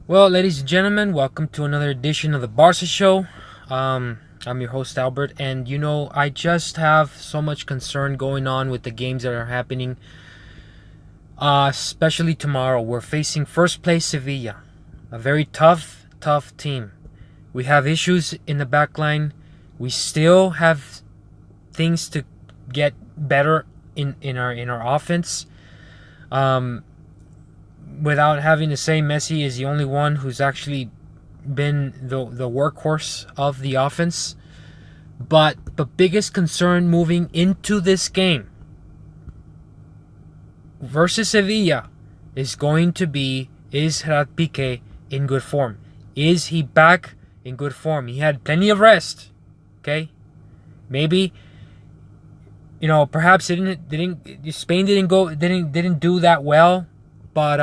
Well, ladies and gentlemen, welcome to another edition of the Barca Show. I'm your host Albert, and I just have so much concern going on with the games that are happening. Especially tomorrow, we're facing first place Sevilla, a very tough team. We have issues in the back line. We still have things to get better in our offense. Um, Without having to say Messi is the only one who's actually been the workhorse of the offense. But the biggest concern moving into this game versus Sevilla is going to be, is Gerard Piqué in good form? Is he back in good form? He had plenty of rest. Okay? Maybe perhaps Spain didn't do that well, but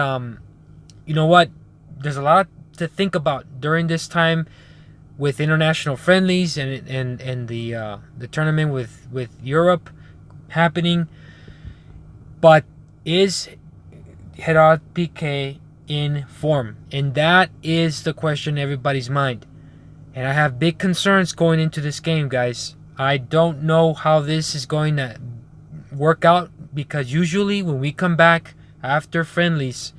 you know what? There's a lot to think about during this time with international friendlies and the tournament with Europe happening. But is Gerard Piqué in form? And that is the question in everybody's mind. And I have big concerns going into this game, guys. I don't know how this is going to work out, because usually when we come back after friendlies,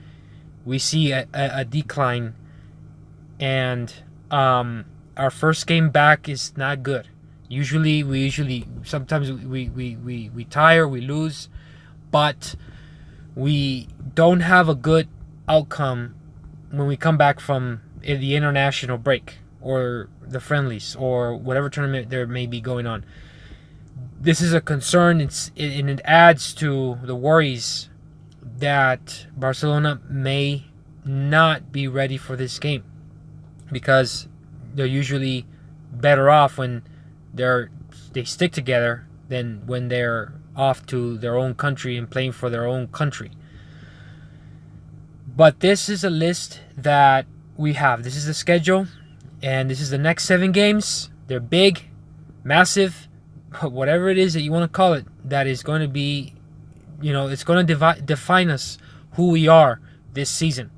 we see a decline, and our first game back is not good. We sometimes we tire, we lose, but we don't have a good outcome when we come back from the international break or the friendlies or whatever tournament there may be going on. This is a concern, and it adds to the worries that Barcelona may not be ready for this game, because they're usually better off when they stick together than when they're off to their own country and playing for their own country. But this is a list that we have. This is the schedule, and this is the next 7 games. They're big, massive, whatever it is that you want to call it, that is going to be, it's going to define us, who we are this season.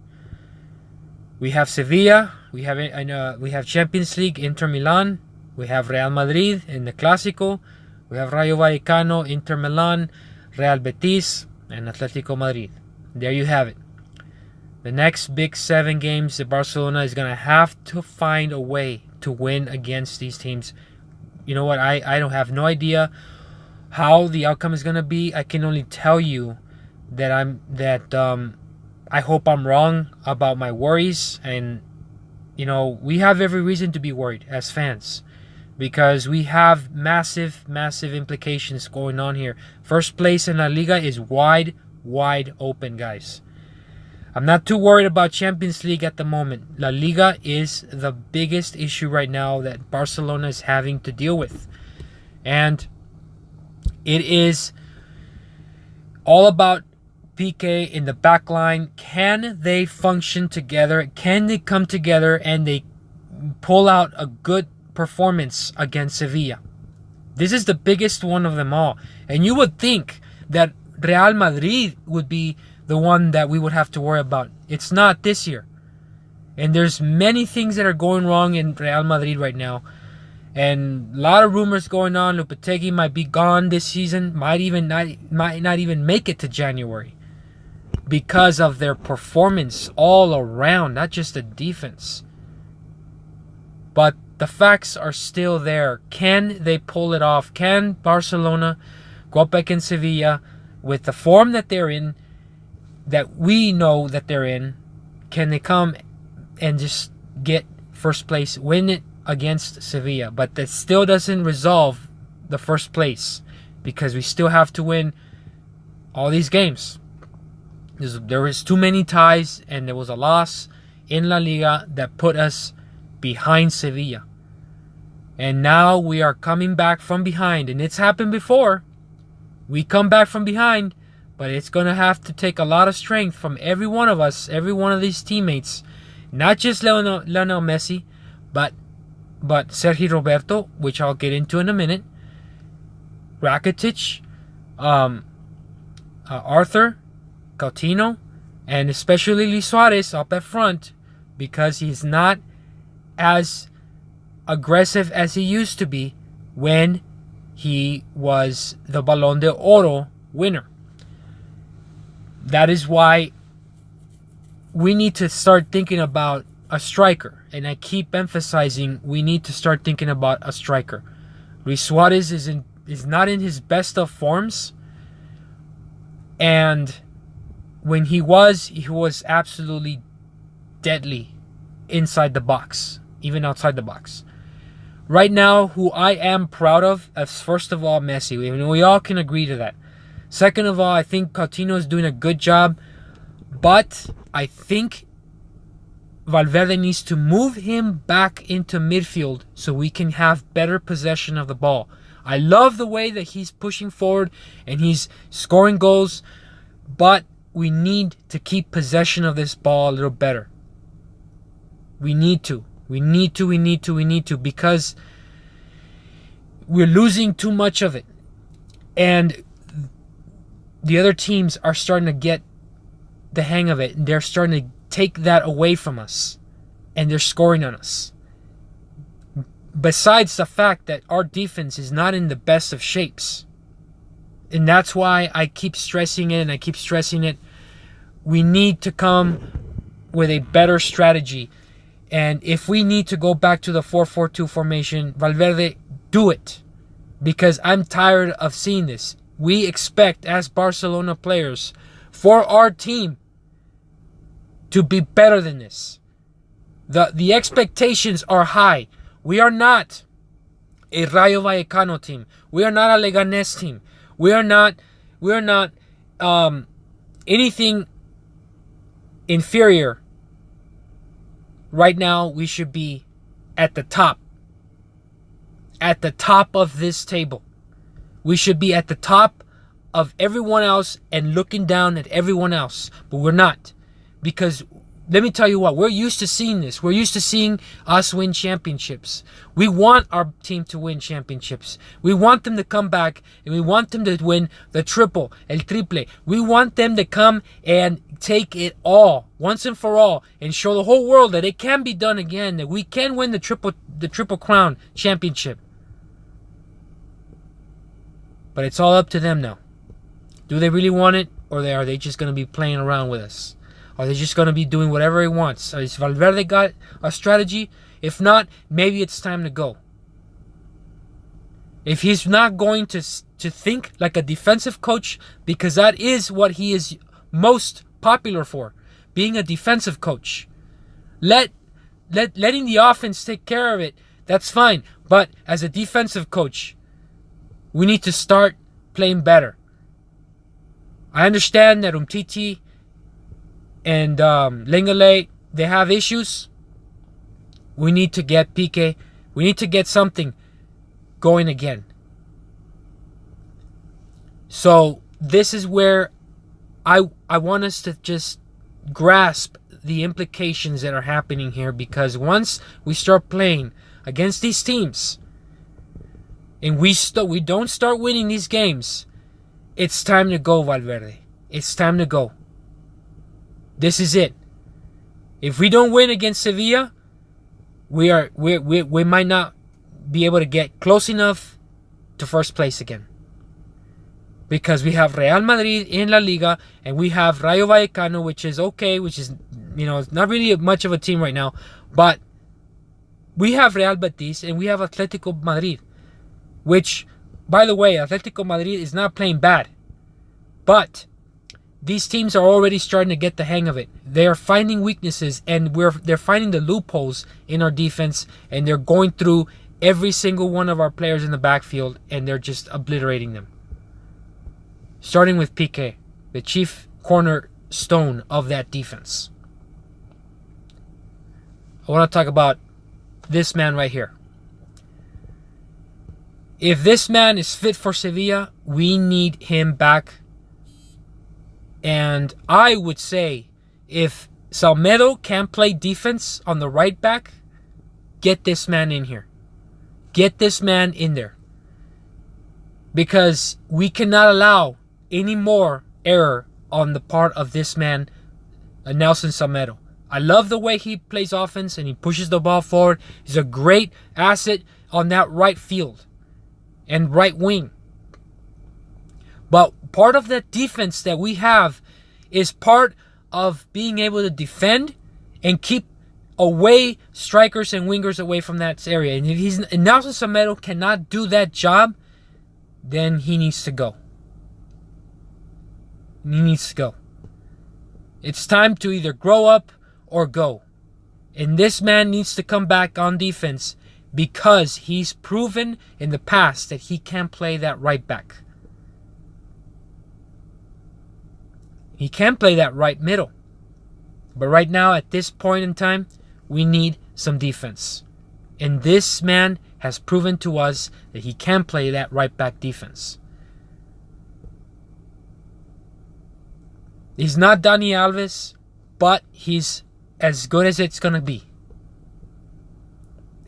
We have Sevilla, we have Champions League, Inter Milan, we have Real Madrid in the Clásico, we have Rayo Vallecano, Inter Milan, Real Betis, and Atletico Madrid. There you have it. The next big 7 games that Barcelona is going to have to find a way to win against these teams. You know what? I don't have no idea how the outcome is going to be. I can only tell you that I hope I'm wrong about my worries, and we have every reason to be worried as fans, because we have massive implications going on here. First place in La Liga is wide open, guys. I'm not too worried about Champions League at the moment. La Liga is the biggest issue right now that Barcelona is having to deal with. And it is all about Piqué in the back line. Can they function together? Can they come together and they pull out a good performance against Sevilla? This is the biggest one of them all. And you would think that Real Madrid would be the one that we would have to worry about. It's not this year. And there's many things that are going wrong in Real Madrid right now. And a lot of rumors going on. Lopetegui might be gone this season. Might not even make it to January, because of their performance all around, not just the defense. But the facts are still there. Can they pull it off? Can Barcelona go up against Sevilla with the form that they're in, that we know that they're in? Can they come and just get first place, win it against Sevilla? But that still doesn't resolve the first place, because we still have to win all these games. There was too many ties, and there was a loss in La Liga that put us behind Sevilla. And now we are coming back from behind, and it's happened before. We come back from behind, but it's going to have to take a lot of strength from every one of us, every one of these teammates. Not just Lionel Messi, but Sergio Roberto, which I'll get into in a minute, Rakitic, Arthur, Coutinho, and especially Luis Suarez up at front, because he's not as aggressive as he used to be when he was the Balón de Oro winner. That is why we need to start thinking about a striker. And I keep emphasizing we need to start thinking about a striker. Luis Suarez is not in his best of forms. And when he was absolutely deadly inside the box, even outside the box. Right now, who I am proud of is, first of all, Messi. We all can agree to that. Second of all, I think Coutinho is doing a good job. But I think Valverde needs to move him back into midfield so we can have better possession of the ball. I love the way that he's pushing forward and he's scoring goals, but we need to keep possession of this ball a little better. We need to, because we're losing too much of it. And the other teams are starting to get the hang of it. They're starting to take that away from us. And they're scoring on us. Besides the fact that our defense is not in the best of shapes. And that's why I keep stressing it. We need to come with a better strategy. And if we need to go back to the 4-4-2 formation, Valverde, do it. Because I'm tired of seeing this. We expect, as Barcelona players, for our team to be better than this. The expectations are high. We are not a Rayo Vallecano team. We are not a Leganés team. We are not anything inferior. Right now, we should be at the top. At the top of this table. We should be at the top of everyone else and looking down at everyone else. But we're not. Because, let me tell you what, we're used to seeing this. We're used to seeing us win championships. We want our team to win championships. We want them to come back and we want them to win the triple, el triple. We want them to come and take it all, once and for all, and show the whole world that it can be done again, that we can win the triple crown championship. But it's all up to them now. Do they really want it, or are they just going to be playing around with us? Are they just going to be doing whatever he wants? Has Valverde got a strategy? If not, maybe it's time to go. If he's not going to think like a defensive coach, because that is what he is most popular for, being a defensive coach. Letting the offense take care of it, that's fine. But as a defensive coach, we need to start playing better. I understand that Umtiti and Lenglet, they have issues. We need to get Piqué. We need to get something going again. So this is where I want us to just grasp the implications that are happening here, because once we start playing against these teams and we don't start winning these games, it's time to go, Valverde. It's time to go. This is it. If we don't win against Sevilla, we might not be able to get close enough to first place again. Because we have Real Madrid in La Liga and we have Rayo Vallecano, which is okay, which is, it's not really much of a team right now, but we have Real Betis and we have Atletico Madrid, which, by the way, Atletico Madrid is not playing bad, but these teams are already starting to get the hang of it. They are finding weaknesses and they're finding the loopholes in our defense, and they're going through every single one of our players in the backfield and they're just obliterating them. Starting with Piqué, the chief cornerstone of that defense. I want to talk about this man right here. If this man is fit for Sevilla, we need him back. And I would say, if Salmedo can't play defense on the right back, get this man in here. Get this man in there. Because we cannot allow any more error on the part of this man, Nelson Salmedo. I love the way he plays offense and he pushes the ball forward. He's a great asset on that right field and right wing. But part of that defense that we have is part of being able to defend and keep away strikers and wingers away from that area. And if Nelson Semedo cannot do that job, then he needs to go. He needs to go. It's time to either grow up or go. And this man needs to come back on defense because he's proven in the past that he can play that right back. He can play that right middle. But right now, at this point in time, we need some defense. And this man has proven to us that he can play that right back defense. He's not Dani Alves, but he's as good as it's going to be.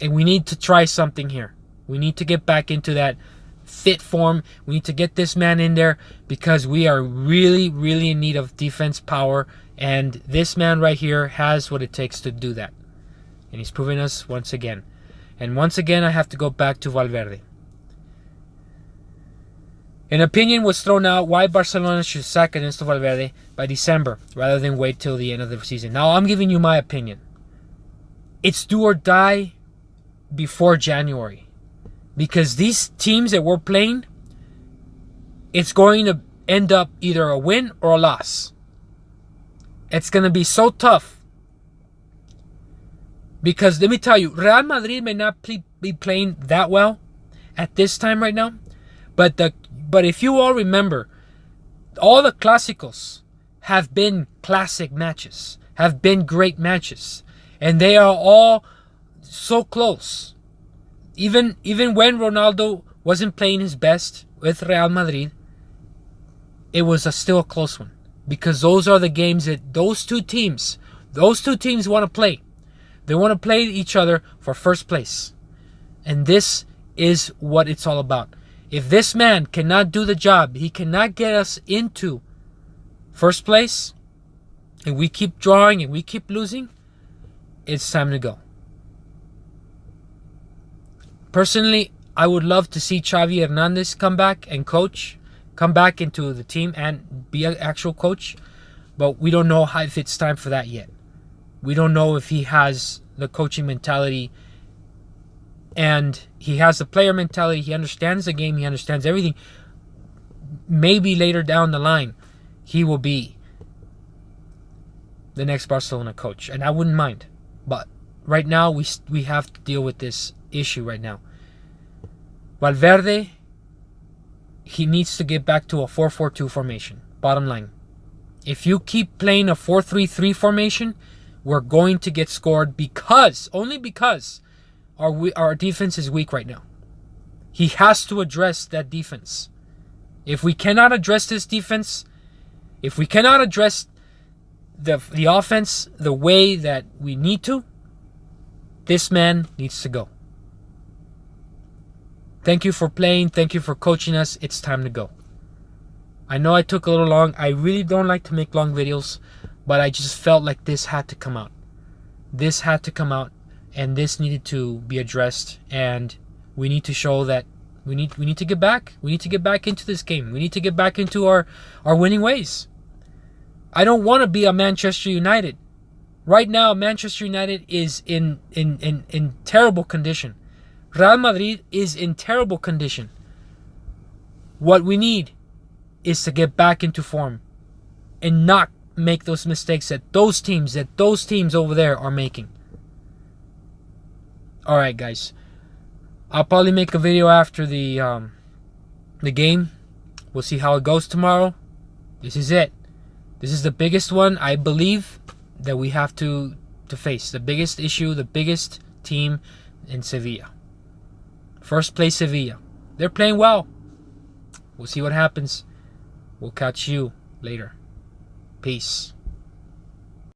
And we need to try something here. We need to get back into that fit form. We need to get this man in there because we are really, really in need of defense power. And this man right here has what it takes to do that. And he's proven us once again. And once again, I have to go back to Valverde. An opinion was thrown out why Barcelona should sack Ernesto Valverde by December rather than wait till the end of the season. Now, I'm giving you my opinion. It's do or die before January. Because these teams that we're playing, it's going to end up either a win or a loss. It's going to be so tough. Because let me tell you, Real Madrid may not be playing that well at this time right now. But if you all remember, all the Clásicos have been classic matches, have been great matches. And they are all so close. Even when Ronaldo wasn't playing his best with Real Madrid, it was still a close one. Because those are the games that those two teams want to play. They want to play each other for first place. And this is what it's all about. If this man cannot do the job, he cannot get us into first place, and we keep drawing and we keep losing, it's time to go. Personally, I would love to see Xavi Hernandez come back and coach, come back into the team and be an actual coach, but we don't know if it's time for that yet. We don't know if he has the coaching mentality and he has the player mentality. He understands the game. He understands everything. Maybe later down the line, he will be the next Barcelona coach. And I wouldn't mind. But right now, we have to deal with this issue right now. Valverde, he needs to get back to a 4-4-2 formation. Bottom line. If you keep playing a 4-3-3 formation, we're going to get scored only because our defense is weak right now. He has to address that defense. If we cannot address this defense, if we cannot address the offense the way that we need to, this man needs to go. Thank you for playing. Thank you for coaching us. It's time to go. I know I took a little long. I really don't like to make long videos, but I just felt like this had to come out. This had to come out. And this needed to be addressed, and we need to show that we need to get back. We need to get back into this game. We need to get back into our winning ways. I don't want to be a Manchester United. Right now, Manchester United is in terrible condition. Real Madrid is in terrible condition. What we need is to get back into form and not make those mistakes that those teams over there are making. Alright, guys. I'll probably make a video after the game. We'll see how it goes tomorrow. This is it. This is the biggest one, I believe, that we have to face. The biggest issue, the biggest team in Sevilla. First place Sevilla. They're playing well. We'll see what happens. We'll catch you later. Peace.